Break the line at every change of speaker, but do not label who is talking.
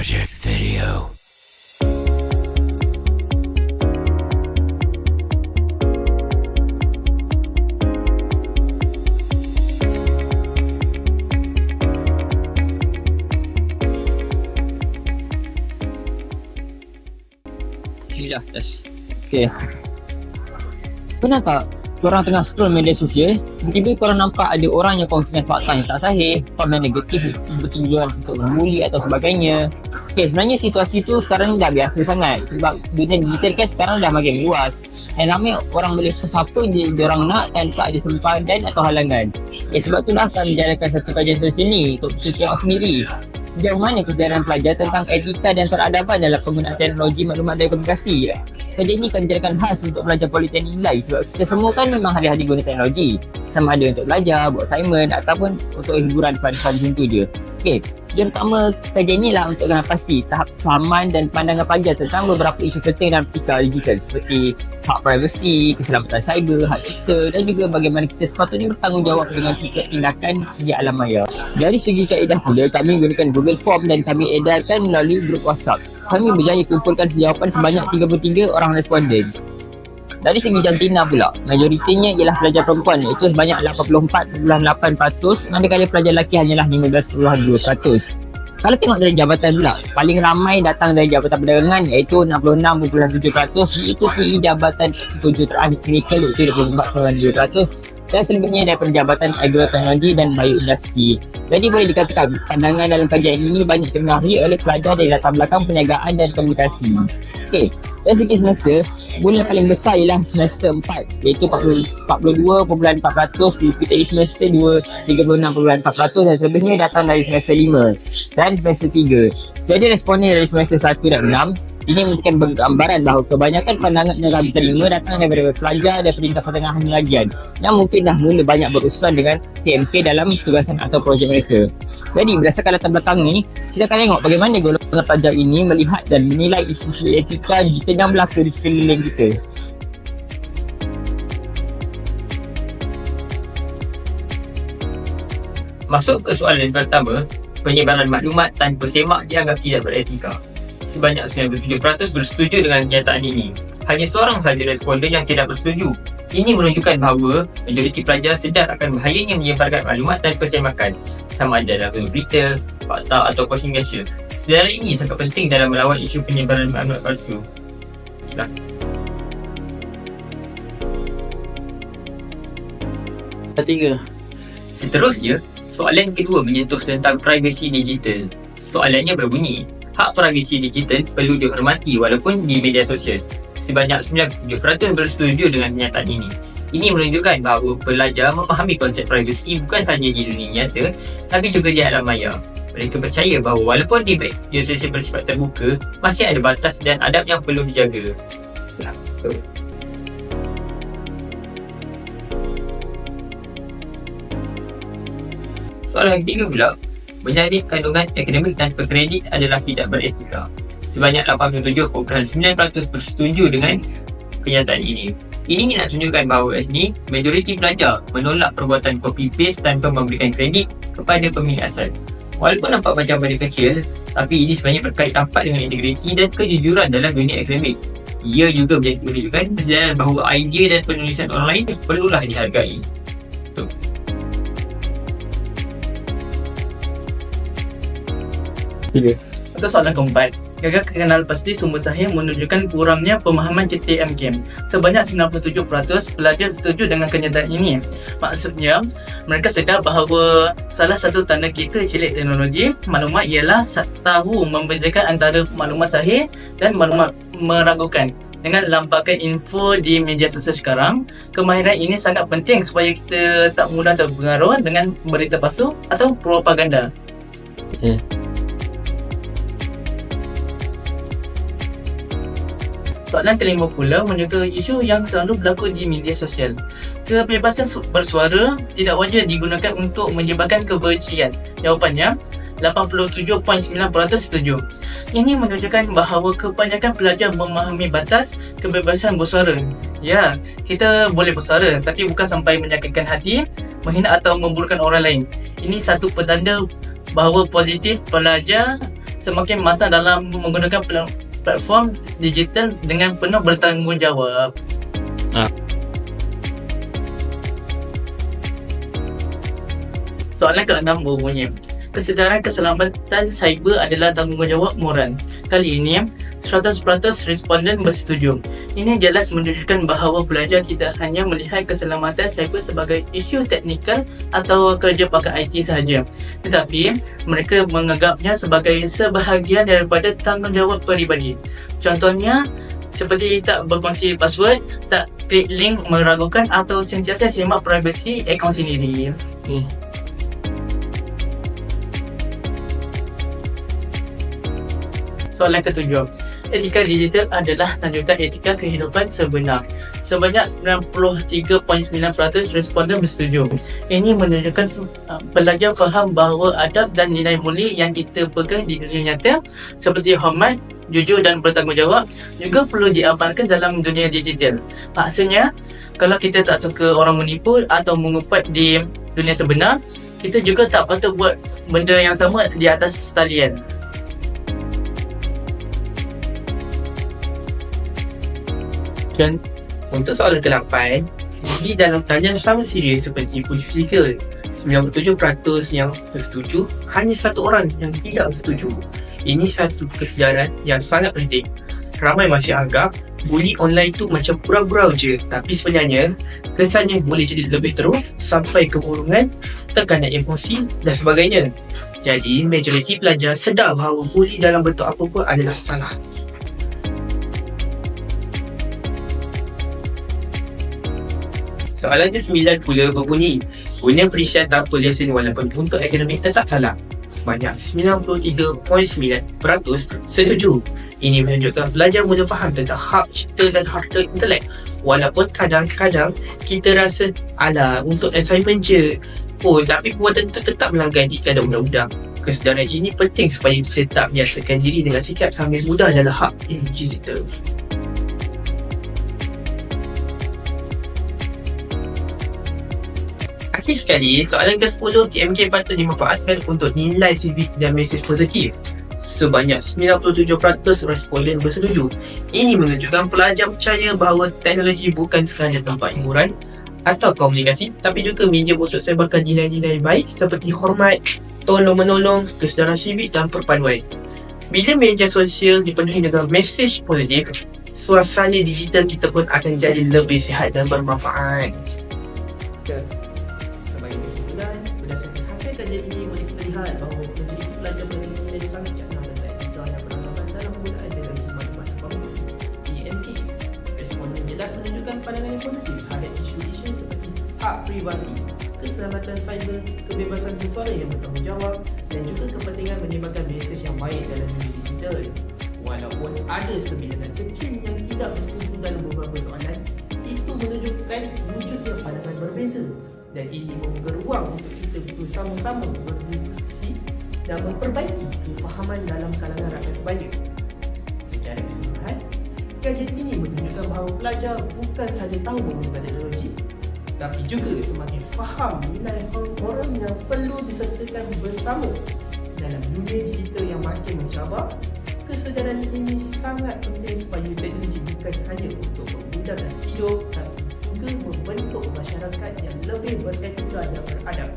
Project Video.
Bismillah, tes. Okay. Pernah tak korang tengah scroll media sosial, tiba-tiba korang nampak ada orang yang kongsikan fakta yang tak sahih, komen negatif bertujuan untuk membuli atau sebagainya. Okay, sebenarnya situasi tu sekarang ni dah biasa sangat sebab dunia digital kan sekarang dah makin luas. Dan ramai orang boleh apa je diorang nak tanpa ada sempadan atau halangan. Sebab tu dah akan menjalankan satu kajian sosial ni untuk kita tengok sendiri sejauh mana kesedaran pelajar tentang etika dan peradaban dalam penggunaan teknologi maklumat dan komunikasi. Kerja ni akan dijadikan khas untuk pelajar politeknik nilai sebab kita semua kan memang hari-hari guna teknologi, sama ada untuk belajar, buat assignment ataupun untuk hiburan fun-fun macam tu je. Okay, yang pertama kajian ni lah untuk kena pasti tahap kefahaman dan pandangan pelajar tentang beberapa isu penting dalam etika digital seperti hak privasi, keselamatan cyber, hak cipta dan juga bagaimana kita sepatutnya bertanggungjawab dengan setiap tindakan di alam maya. Dari segi kaedah pula, kami gunakan Google Form dan kami edarkan melalui grup WhatsApp. Kami berjaya kumpulkan jawapan sebanyak 33 orang responden. Dari segi jantina pula, majoritinya ialah pelajar perempuan iaitu sebanyak 84.8%, manakala pelajar lelaki hanyalah 15.2%. Kalau tengok dari jabatan pula, paling ramai datang dari jabatan perdagangan iaitu 66.7%, diikuti jabatan 7 terakhir klinikal iaitu 24.2%. Dan selebihnya daripada jabatan agroteknologi dan bioindustri. Jadi boleh dikatakan pandangan dalam kajian ini banyak dipengaruhi oleh pelajar dari latar belakang perniagaan dan komunikasi. Okey, dari segi semester, bulan paling besar ialah semester 4 iaitu 42.4%, diikuti semester 2 36.4% dan selebihnya datang dari semester 5 dan semester 3. Jadi responden dari semester 1 dan 6 ini memberikan gambaran bahawa kebanyakan pandangan yang kami terima datang daripada pelajar dan peringkat pertengahan pengajian yang mungkin dah mula banyak berurusan dengan TMK dalam tugasan atau projek mereka. Jadi berdasarkan latar belakang ni, kita akan tengok bagaimana golongan pelajar ini melihat dan menilai isu-isu etika digital yang berlaku di sekeliling kita. Masuk ke soalan yang pertama, penyebaran maklumat tanpa semak dianggap tidak beretika. Sebanyak 97% bersetuju dengan kenyataan ini. Hanya seorang sahaja responden yang tidak bersetuju. Ini menunjukkan bahawa majoriti pelajar sedar akan bahayanya menyebarkan maklumat tanpa semakan, sama ada dalam berita, fakta atau posting biasa. Sedaran ini sangat penting dalam melawan isu penyebaran maklumat palsu. Ketiga. Seterusnya, soalan kedua menyentuh tentang privasi digital. Soalannya berbunyi, hak privasi digital perlu dihormati walaupun di media sosial. Sebanyak 97% bersetuju dengan kenyataan ini. Ini menunjukkan bahawa pelajar memahami konsep privasi bukan sahaja di dunia nyata, tapi juga di alam maya. Mereka percaya bahawa walaupun di media sosial bersifat terbuka, masih ada batas dan adab yang perlu dijaga. Soalan ketiga pula, menyalip kandungan akademik tanpa kredit adalah tidak beretika. Sebanyak 87.9% bersetuju dengan kenyataan ini. Ini nak tunjukkan bahawa sini majoriti pelajar menolak perbuatan copy-paste tanpa memberikan kredit kepada pemilik asal. Walaupun nampak macam benda kecil, tapi ini sebenarnya berkait rapat dengan integriti dan kejujuran dalam dunia akademik. Ia juga menunjukkan kesedaran bahawa idea dan penulisan online perlulah dihargai.
Untuk soalan keempat, gagal kenal pasti sumber sahih menunjukkan kurangnya pemahaman CTMK. Sebanyak 97% pelajar setuju dengan kenyataan ini. Maksudnya, mereka sedar bahawa salah satu tanda kita celik teknologi maklumat ialah tahu membezakan antara maklumat sahih dan maklumat meragukan. Dengan lampakan info di media sosial sekarang, kemahiran ini sangat penting supaya kita tak mudah terpengaruh dengan berita palsu atau propaganda. Soalan kelima pula menyentuh isu yang selalu berlaku di media sosial. Kebebasan bersuara tidak wajar digunakan untuk menyebabkan kebencian. Jawapannya, 87.9% setuju. Ini menunjukkan bahawa kebanyakan pelajar memahami batas kebebasan bersuara. Ya, kita boleh bersuara tapi bukan sampai menyakitkan hati, menghina atau memburukkan orang lain. Ini satu petanda bahawa positif pelajar semakin matang dalam menggunakan platform digital dengan penuh bertanggungjawab. Soalan ke-6 berbunyi, kesedaran keselamatan cyber adalah tanggungjawab moral. Kali ini, 100% responden bersetuju. Ini jelas menunjukkan bahawa pelajar tidak hanya melihat keselamatan cyber sebagai isu teknikal atau kerja pakai IT sahaja, tetapi mereka menganggapnya sebagai sebahagian daripada tanggungjawab peribadi. Contohnya, seperti tak berkongsi password, tak klik link meragukan atau sentiasa semak privasi akaun sendiri. Soalan ke-7, etika digital adalah lanjutan etika kehidupan sebenar. Sebanyak 93.9% responden bersetuju. Ini menunjukkan pelajar faham bahawa adab dan nilai mulia yang kita pegang di dunia nyata seperti hormat, jujur dan bertanggungjawab juga perlu diamalkan dalam dunia digital. Maksudnya, kalau kita tak suka orang menipu atau mengumpat di dunia sebenar, kita juga tak patut buat benda yang sama di atas talian.
Dan untuk soalan ke-8, di dalam talian sama serius seperti uji fizikal, 97% yang bersetuju, hanya satu orang yang tidak bersetuju. Ini satu kesedaran yang sangat penting. Ramai masih anggap buli online tu macam gurau-gurau je, tapi sebenarnya kesannya boleh jadi lebih teruk sampai kemurungan, tekanan emosi dan sebagainya. Jadi, majoriti pelajar sedar bahawa buli dalam bentuk apa pun adalah salah. Soalan ke-9 pula berbunyi, guna perisian tanpa lesen walaupun untuk akademik tetap salah. Sebanyak 93.9% setuju. Ini menunjukkan pelajar mudah faham tentang hak cipta dan harta intelek. Walaupun kadang-kadang kita rasa, alah untuk assignment je pun, tapi perbuatan itu tetap melanggar etika dan undang-undang. Kesedaran ini penting supaya kita tak biasakan diri dengan sikap sambil mudah dalam hak digital. Akhir sekali, soalan ke-10, TMK patut dimanfaatkan untuk nilai civic dan mesej positif. Sebanyak 97% responden bersetuju. Ini menunjukkan pelajar percaya bahawa teknologi bukan sekadar tempat hiburan atau komunikasi, tapi juga medium untuk sebarkan nilai-nilai baik seperti hormat, tolong-menolong, kesedaran civic dan perpaduan. Bila media sosial dipenuhi dengan mesej positif, suasana digital kita pun akan jadi lebih sihat dan bermanfaat. Sebagai kesimpulan, berdasarkan hasil kajian ini boleh kita lihat bahawa menjadi pelajar bernilai sangat cerdas dan etika dan beranggapan dalam penggunaan teknologi macam-macam komunikasi. TMK, responden jelas menunjukkan pandangan yang positif terhadap isu-isu seperti hak privasi, keselamatan cyber, kebebasan bersuara yang bertanggungjawab dan juga kepentingan menyebarkan mesej yang baik dalam dunia digital. Walaupun ada sebilangan kecil yang tidak bersetuju dalam beberapa soalan, itu menunjukkan wujudnya pandangan berbeza. Dan ini membuka ruang untuk kita bersama-sama berdiskusi dan memperbaiki kefahaman dalam kalangan rakyat sebaya. Secara keseluruhan, kajian ini menunjukkan bahawa pelajar bukan sahaja tahu menggunakan teknologi, tapi juga semakin faham nilai moral yang perlu disertakan bersama dalam dunia digital yang makin mencabar. Kesedaran ini sangat penting supaya teknologi bukan hanya untuk memudahkan hidup, tapi juga membentuk masyarakat yang lebih beretika dan beradab.